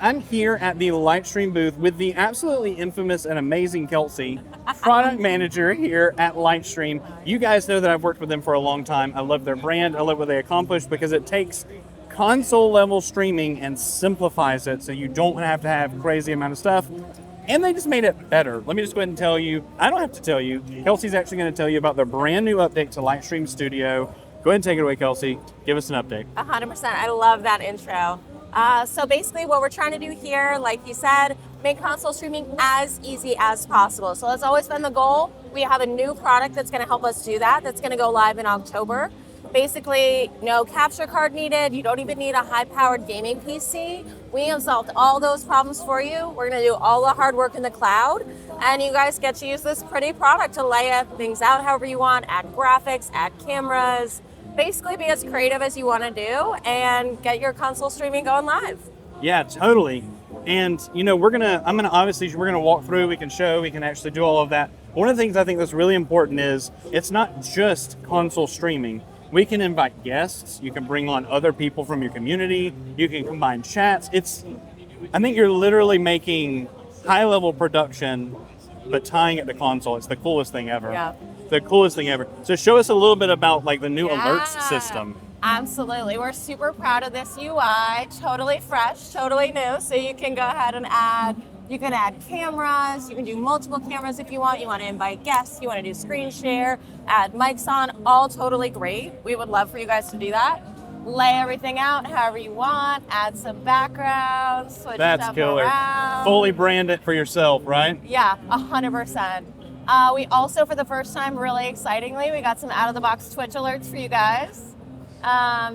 I'm here at the Lightstream booth with the absolutely infamous and amazing Kelsey, product manager here at Lightstream. You guys know that I've worked with them for a long time. I love their brand. I love what they accomplish because it takes console level streaming and simplifies it so you don't have to have crazy amount of stuff. And they just made it better. Let me just go ahead and tell you, I don't have to tell you, Kelsey's actually going to tell you about their brand new update to Lightstream Studio. Go ahead and take it away, Kelsey. Give us an update. 100%. I love that intro. So basically what we're trying to do here, like you said, make console streaming as easy as possible. So that's always been the goal. We have a new product that's going to help us do that. That's going to go live in October. Basically, no capture card needed. You don't even need a high-powered gaming PC. We have solved all those problems for you. We're going to do all the hard work in the cloud, and you guys get to use this pretty product to lay things out however you want, add graphics, add cameras, basically be as creative as you want to do and get your console streaming going live. Yeah, totally. And you know, we're gonna walk through, we can show, we can actually do all of that. One of the things I think that's really important is it's not just console streaming. We can invite guests, you can bring on other people from your community, you can combine chats. I think you're literally making high level production, but tying it to console. It's the coolest thing ever. Yeah. The coolest thing ever. So show us a little bit about like the new alerts system. Absolutely. We're super proud of this UI. Totally fresh, totally new. So you can go ahead and add cameras. You can do multiple cameras if you want. You want to invite guests. You want to do screen share, add mics on, all totally great. We would love for you guys to do that. Lay everything out however you want, add some backgrounds, switch stuff around. Fully brand it for yourself, right? Yeah, 100%. We also, for the first time, really excitingly, we got some out-of-the-box Twitch alerts for you guys.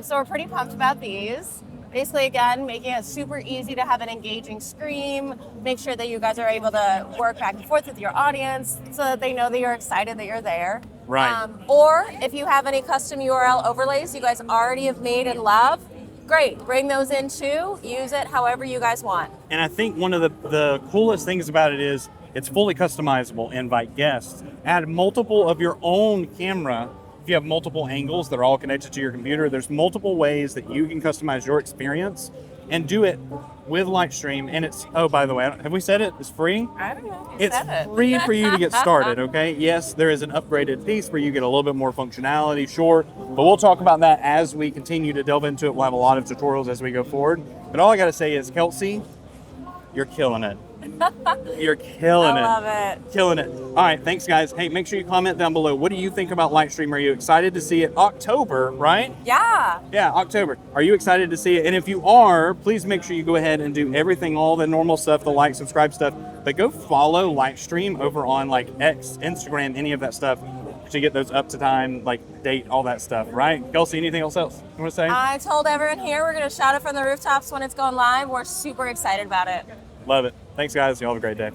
So we're pretty pumped about these. Basically, again, making it super easy to have an engaging stream, make sure that you guys are able to work back and forth with your audience so that they know that you're excited that you're there. Right. Or if you have any custom URL overlays you guys already have made and love, great, bring those in too. Use it however you guys want. And I think one of the coolest things about it is it's fully customizable. Invite guests. Add multiple of your own camera. If you have multiple angles that are all connected to your computer, there's multiple ways that you can customize your experience and do it with Lightstream. And it's, oh, by the way, have we said it? It's free? I don't know. It's free for you to get started, okay? Yes, there is an upgraded piece where you get a little bit more functionality, sure. But we'll talk about that as we continue to delve into it. We'll have a lot of tutorials as we go forward. But all I got to say is, Kelsey, you're killing it. You're killing it. I love it. Killing it. All right, thanks, guys. Hey, make sure you comment down below. What do you think about Lightstream? Are you excited to see it? October, right? Yeah. Yeah, October. Are you excited to see it? And if you are, please make sure you go ahead and do everything, all the normal stuff, the like, subscribe stuff. But go follow Lightstream over on like X, Instagram, any of that stuff to get those up to time, like date, all that stuff, right? Kelsey, anything else you want to say? I told everyone here we're going to shout it from the rooftops when it's going live. We're super excited about it. Love it. Thanks, guys. You all have a great day.